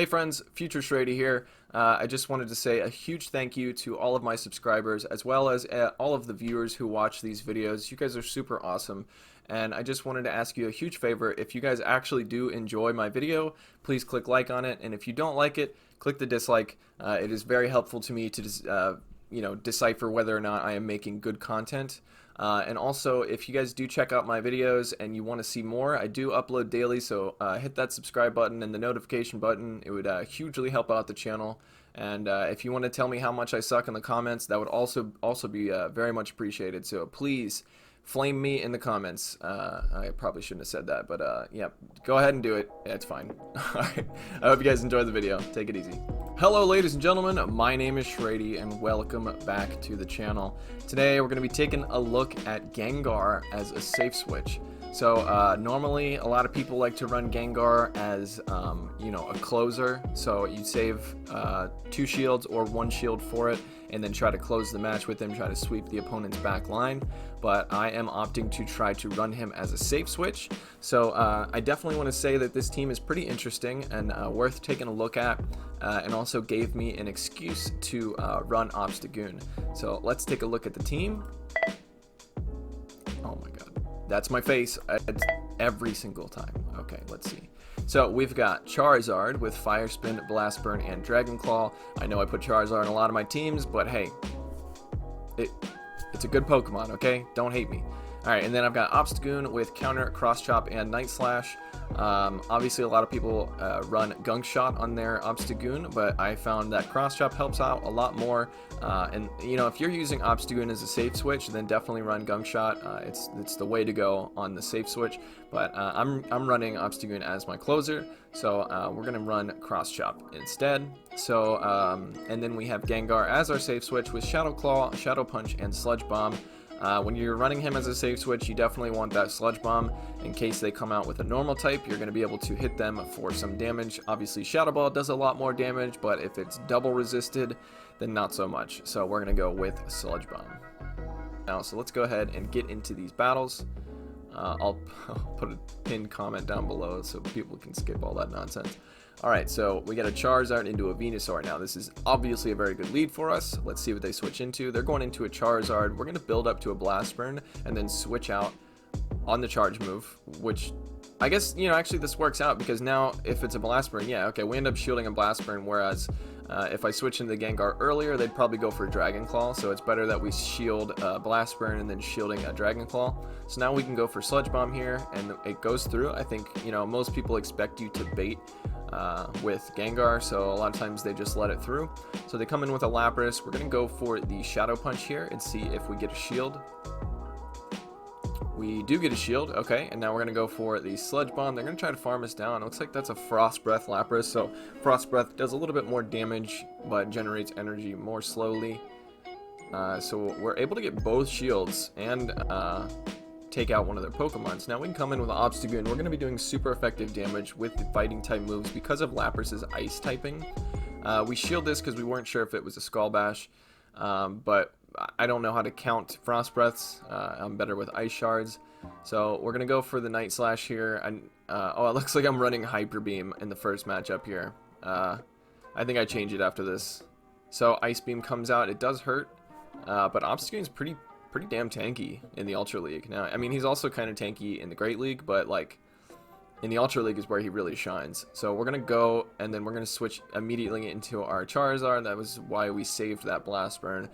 Hey friends, Future shraydee here. I just wanted to say a huge thank you to all of my subscribers as well as all of the viewers who watch these videos. You guys are super awesome. And I just wanted to ask you a huge favor. If you guys actually do enjoy my video, please click like on it. And if you don't like it, click the dislike. It is very helpful to me to decipher whether or not I am making good content. And also, if you guys do check out my videos and you want to see more, I do upload daily, so hit that subscribe button and the notification button. It would hugely help out the channel. And if you want to tell me how much I suck in the comments, that would also be very much appreciated. So please flame me in the comments. I probably shouldn't have said that, but yeah, go ahead and do it. It's fine. Alright, I hope you guys enjoyed the video. Take it easy. Hello ladies and gentlemen, my name is shraydee and welcome back to the channel. Today we're going to be taking a look at Gengar as a safe switch. So normally a lot of people like to run Gengar as a closer, so you save 2 shields or 1 shield for it and then try to close the match with him, try to sweep the opponent's back line. But I am opting to try to run him as a safe switch. So I definitely want to say that this team is pretty interesting and worth taking a look at, and also gave me an excuse to run Obstagoon. So let's take a look at the team. Oh my god, that's my face every single time. Okay, let's see. So we've got Charizard with Fire Spin, Blast Burn, and Dragon Claw. I know I put Charizard in a lot of my teams, but hey, it's a good Pokemon, okay? Don't hate me. Alright, and then I've got Obstagoon with Counter, Cross Chop, and Night Slash. Obviously, a lot of people run Gunk Shot on their Obstagoon, but I found that Cross Chop helps out a lot more. And if you're using Obstagoon as a safe switch, then definitely run Gunk Shot. It's the way to go on the safe switch. But I'm running Obstagoon as my closer, so we're gonna run Cross Chop instead. So and then we have Gengar as our safe switch with Shadow Claw, Shadow Punch, and Sludge Bomb. When you're running him as a safe switch, you definitely want that Sludge Bomb. In case they come out with a normal type, you're going to be able to hit them for some damage. Obviously, Shadow Ball does a lot more damage, but if it's double resisted, then not so much. So we're going to go with Sludge Bomb. Now, so let's go ahead and get into these battles. I'll put a pinned comment down below so people can skip all that nonsense. Alright, so we got a Charizard into a Venusaur now. This is obviously a very good lead for us. Let's see what they switch into. They're going into a Charizard. We're going to build up to a Blast Burn and then switch out on the charge move, which I guess, actually this works out because now if it's a Blast Burn, yeah, okay, we end up shielding a Blast Burn, whereas if I switch into the Gengar earlier, they'd probably go for a Dragon Claw, so it's better that we shield Blast Burn and then shielding a Dragon Claw. So now we can go for Sludge Bomb here, and it goes through. I think, most people expect you to bait with Gengar, so a lot of times they just let it through. So they come in with a Lapras. We're going to go for the Shadow Punch here and see if we get a shield. We do get a shield, okay, and now we're going to go for the Sludge Bomb. They're going to try to farm us down. It looks like that's a Frost Breath Lapras, so Frost Breath does a little bit more damage, but generates energy more slowly. So we're able to get both shields and take out one of their Pokemons. Now we can come in with Obstagoon. We're going to be doing super effective damage with the fighting type moves because of Lapras's ice typing. We shield this because we weren't sure if it was a Skull Bash, but I don't know how to count Frost Breaths. I'm better with Ice Shards. So we're going to go for the Night Slash here. And oh, it looks like I'm running Hyper Beam in the first matchup here. I think I change it after this. So Ice Beam comes out. It does hurt, but Obstagoon's pretty damn tanky in the Ultra League. Now, I mean, he's also kind of tanky in the Great League, but like in the Ultra League is where he really shines. So we're going to go, and then we're going to switch immediately into our Charizard. That was why we saved that Blast Burn.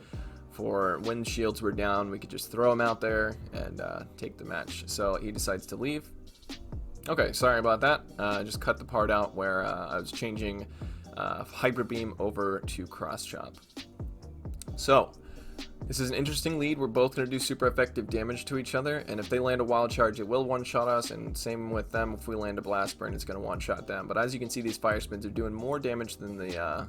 For when shields were down, we could just throw him out there and take the match. So he decides to leave. Okay, sorry about that. I just cut the part out where I was changing Hyper Beam over to Cross Chop. So this is an interesting lead. We're both going to do super effective damage to each other, and if they land a Wild Charge, it will one-shot us, and same with them. If we land a Blast Burn, it's going to one-shot them. But as you can see, these Fire Spins are doing more damage than the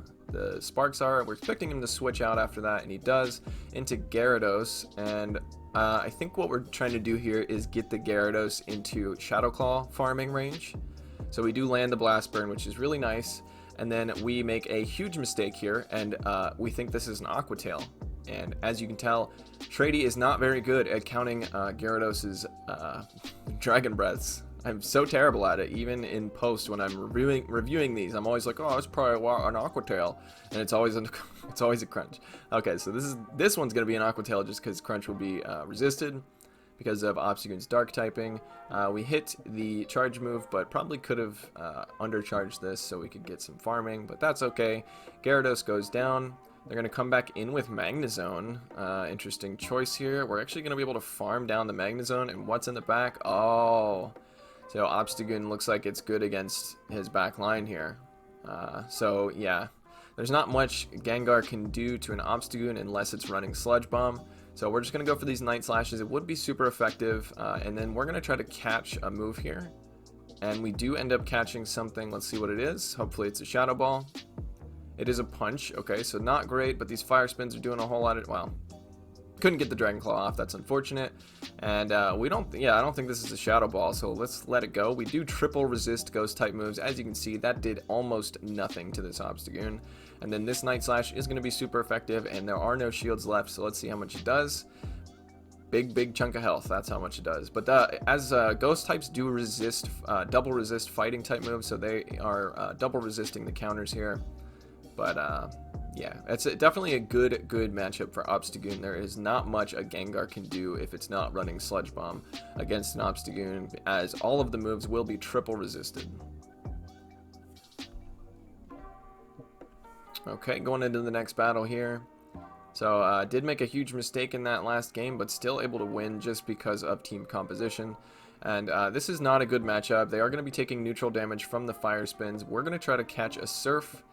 Sparks are. We're expecting him to switch out after that, and he does, into Gyarados, and I think what we're trying to do here is get the Gyarados into Shadow Claw farming range. So we do land the Blast Burn, which is really nice, and then we make a huge mistake here, and we think this is an Aqua Tail. And as you can tell, shraydee is not very good at counting Gyarados' Dragon Breaths. I'm so terrible at it. Even in post when I'm reviewing these, I'm always like, oh, it's probably an Aqua Tail, and it's always it's always a Crunch. Okay, so this one's gonna be an Aqua Tail just because Crunch will be resisted because of Obstagoon's Dark typing. We hit the charge move, but probably could have undercharged this so we could get some farming, but that's okay. Gyarados goes down. They're going to come back in with Magnezone. Interesting choice here. We're actually going to be able to farm down the Magnezone, and what's in the back? Oh, so Obstagoon looks like it's good against his back line here. So yeah, there's not much Gengar can do to an Obstagoon unless it's running Sludge Bomb. So we're just going to go for these Night Slashes. It would be super effective, and then we're going to try to catch a move here. And we do end up catching something. Let's see what it is. Hopefully it's a Shadow Ball. It is a Punch. Okay, so not great, but these Fire Spins are doing a whole lot of... Well, couldn't get the Dragon Claw off. That's unfortunate. And we don't... Yeah, I don't think this is a Shadow Ball, so let's let it go. We do triple resist Ghost-type moves. As you can see, that did almost nothing to this Obstagoon. And then this Night Slash is going to be super effective, and there are no shields left, so let's see how much it does. Big chunk of health. That's how much it does. But as Ghost types do resist, double resist fighting type moves, so they are double resisting the counters here. But yeah, it's definitely a good matchup for Obstagoon. There is not much a Gengar can do if it's not running Sludge Bomb against an Obstagoon, as all of the moves will be triple resisted. Okay, going into the next battle here. So did make a huge mistake in that last game, but still able to win just because of team composition. And this is not a good matchup. They are going to be taking neutral damage from the Fire Spins. We're going to try to catch a Surf.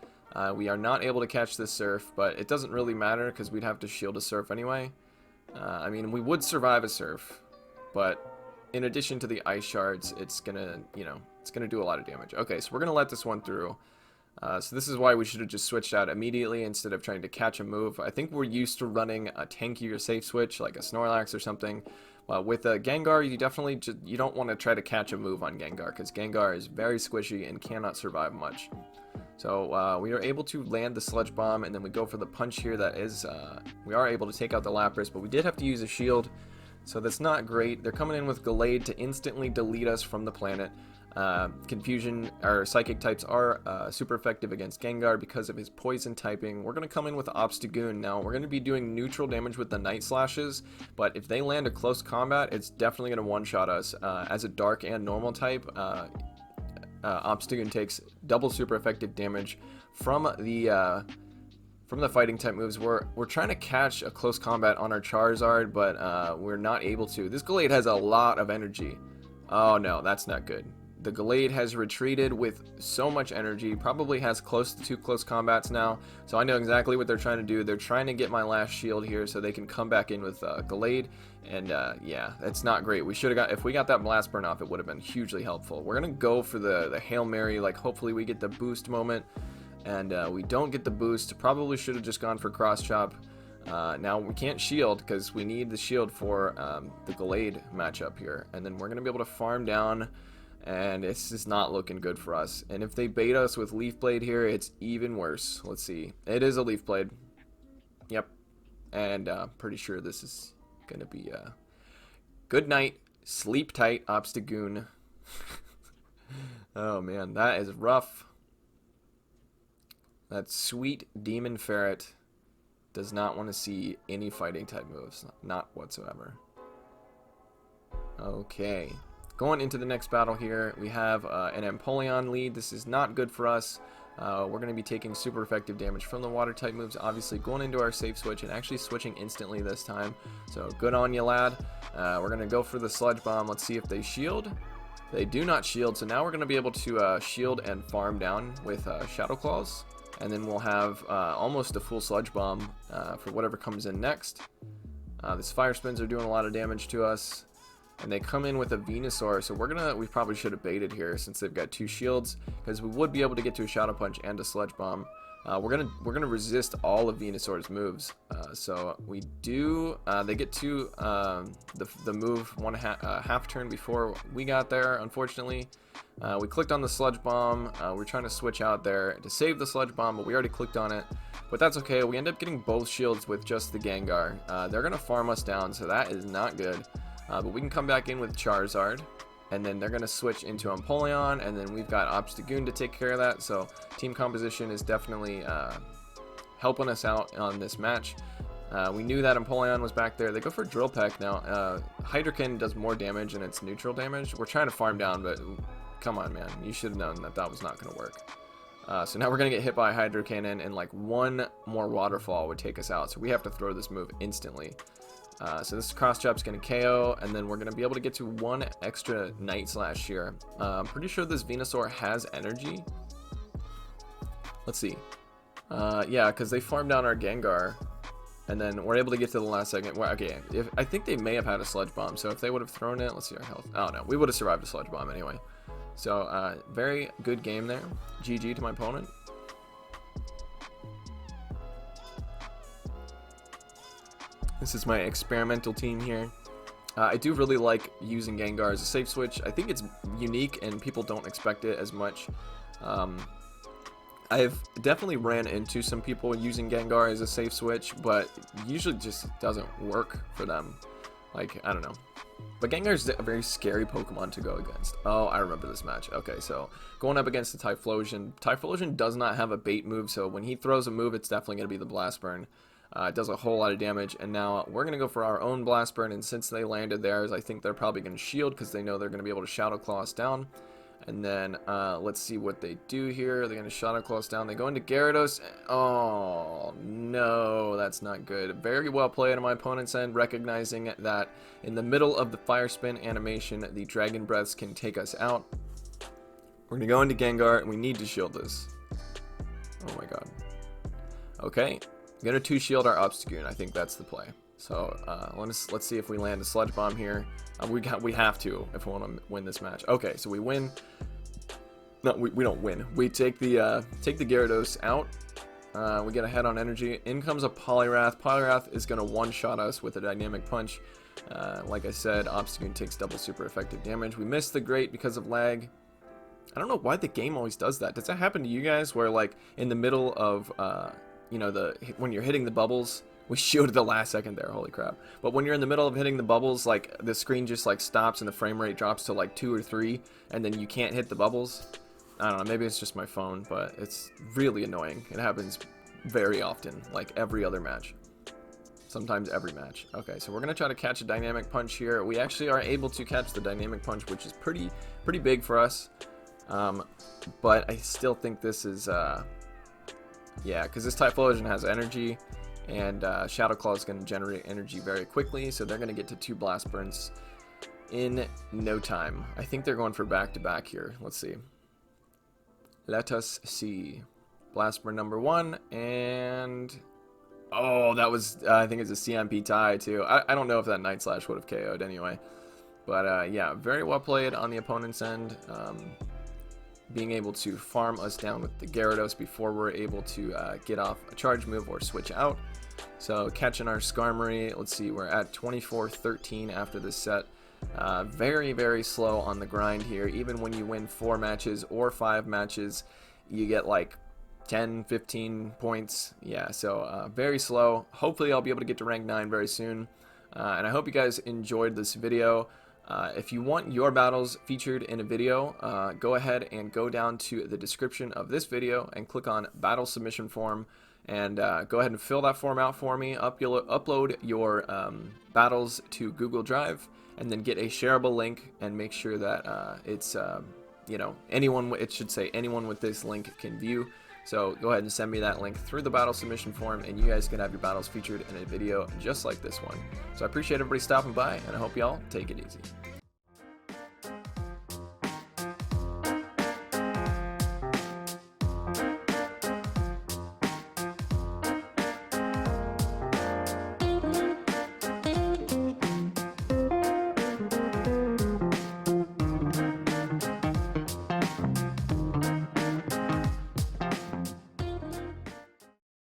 We are not able to catch this Surf, but it doesn't really matter because we'd have to shield a Surf anyway. I mean, we would survive a Surf, but in addition to the Ice Shards, it's going to, you know, it's going to do a lot of damage. Okay, so we're going to let this one through. So this is why we should have just switched out immediately instead of trying to catch a move. I think we're used to running a tankier safe switch, like a Snorlax or something. With a Gengar, you definitely you don't want to try to catch a move on Gengar, because Gengar is very squishy and cannot survive much. So we are able to land the Sludge Bomb, and then we go for the Punch here. That is, we are able to take out the Lapras, but we did have to use a shield, so that's not great. They're coming in with Gallade to instantly delete us from the planet. Confusion or Psychic types are super effective against Gengar because of his poison typing. We're going to come in with Obstagoon. Now we're going to be doing neutral damage with the Night Slashes, but if they land a close combat, it's definitely going to one-shot us. As a dark and normal type, Obstagoon takes double super effective damage from the fighting type moves. We're trying to catch a close combat on our Charizard, but we're not able to. This Gallade has a lot of energy. Oh no, that's not good. The Gallade has retreated with so much energy, probably has close to 2 close combats now, so I know exactly what they're trying to do. They're trying to get my last shield here so they can come back in with Gallade, and yeah, that's not great. We should have got, if we got that Blast Burn off, it would have been hugely helpful. We're going to go for the Hail Mary, like hopefully we get the boost moment, and we don't get the boost. Probably should have just gone for Cross Chop. Now we can't shield because we need the shield for the Gallade matchup here, and then we're going to be able to farm down, and this is not looking good for us. And if they bait us with Leaf Blade here, it's even worse. Let's see. It is a Leaf Blade. Yep. And pretty sure this is going to be good night. Sleep tight, Obstagoon. Oh man, that is rough. That sweet Demon Ferret does not want to see any fighting type moves. Not whatsoever. Okay. Going into the next battle here, we have an Empoleon lead. This is not good for us. We're going to be taking super effective damage from the water type moves, obviously going into our safe switch and actually switching instantly this time. So good on you, lad. We're going to go for the Sludge Bomb. Let's see if they shield. They do not shield, so now we're going to be able to shield and farm down with Shadow Claws. And then we'll have almost a full Sludge Bomb for whatever comes in next. These Fire Spins are doing a lot of damage to us. And they come in with a Venusaur, so we probably should have baited here since they've got 2 shields, because we would be able to get to a Shadow Punch and a Sludge Bomb. We're gonna resist all of Venusaur's moves. So we do. They get to the move half turn before we got there. Unfortunately, we clicked on the Sludge Bomb. We're trying to switch out there to save the Sludge Bomb, but we already clicked on it. But that's okay. We end up getting both shields with just the Gengar. They're gonna farm us down, so that is not good. But we can come back in with Charizard. and then they're going to switch into Empoleon, and then we've got Obstagoon to take care of that. So team composition is definitely helping us out on this match. We knew that Empoleon was back there. They go for Drill Peck now. Hydrokin does more damage and it's neutral damage. We're trying to farm down, but come on, man. You should have known that that was not going to work. So now we're going to get hit by a Hydro Cannon, and like one more Waterfall would take us out. So we have to throw this move instantly. So this Cross Chop's going to KO, and then we're going to be able to get to one extra Night Slash here. I'm pretty sure this Venusaur has energy. Let's see. Yeah, because they farmed down our Gengar, and then we're able to get to the last segment. Well, okay, I think they may have had a Sludge Bomb, so if they would have thrown it, let's see our health. Oh, no, we would have survived a Sludge Bomb anyway. So, very good game there. GG to my opponent. This is my experimental team here. I do really like using Gengar as a safe switch. I think it's unique and people don't expect it as much. I've definitely ran into some people using Gengar as a safe switch, but usually just doesn't work for them. Like, I don't know. But Gengar is a very scary Pokemon to go against. Oh, I remember this match. Okay, so going up against the Typhlosion. Typhlosion does not have a bait move, so when he throws a move, it's definitely going to be the Blast Burn. It does a whole lot of damage, and now we're going to go for our own Blast Burn, and since they landed theirs, I think they're probably going to shield because they know they're going to be able to Shadow Claw us down. And then, let's see what they do here. They're going to Shadow Claw us down. They go into Gyarados. Oh, no, that's not good. Very well played on my opponent's end, recognizing that in the middle of the Fire Spin animation, the Dragon Breaths can take us out. We're going to go into Gengar, and we need to shield this. Oh my god. Okay, I'm going to 2-shield our Obstagoon. I think that's the play. So, let's see if we land a Sludge Bomb here. We have to if we want to win this match. Okay, so we win. No, we don't win. We take the Gyarados out. We get ahead on energy. In comes a Poliwrath. Poliwrath is going to one-shot us with a Dynamic Punch. Like I said, Obstagoon takes double super effective damage. We missed the Great because of lag. I don't know why the game always does that. Does that happen to you guys where, like, in the middle of, you know, when you're hitting the bubbles, we shielded the last second there, holy crap. But when you're in the middle of hitting the bubbles, like, the screen just, like, stops and the frame rate drops to, like, 2 or 3, and then you can't hit the bubbles? I don't know, maybe it's just my phone, but it's really annoying. It happens very often, like every other match. Sometimes every match. Okay, so we're going to try to catch a Dynamic Punch here. We actually are able to catch the Dynamic Punch, which is pretty big for us. But I still think this is, yeah, because this Typhlosion has energy, and Shadow Claw is going to generate energy very quickly, so they're going to get to 2 Blast Burns in no time. I think they're going for back-to-back here. Let's see. Let us see. Blast Burn number 1, and... oh, that was, I think it's a CMP tie, too. I don't know if that Night Slash would have KO'd anyway. But, yeah, very well played on the opponent's end. Being able to farm us down with the Gyarados before we're able to get off a charge move or switch out. So catching our Skarmory, let's see, we're at 24-13 after this set. Very slow on the grind here. Even when you win 4 matches or 5 matches, you get like 10-15 points. Yeah, so very slow. Hopefully I'll be able to get to rank 9 very soon. And I hope you guys enjoyed this video. If you want your battles featured in a video, go ahead and go down to the description of this video and click on Battle Submission Form, and go ahead and fill that form out for me. Upload your battles to Google Drive, and then get a shareable link, and make sure that it's, you know, it should say anyone with this link can view. So go ahead and send me that link through the battle submission form, and you guys can have your battles featured in a video just like this one. So I appreciate everybody stopping by, and I hope y'all take it easy.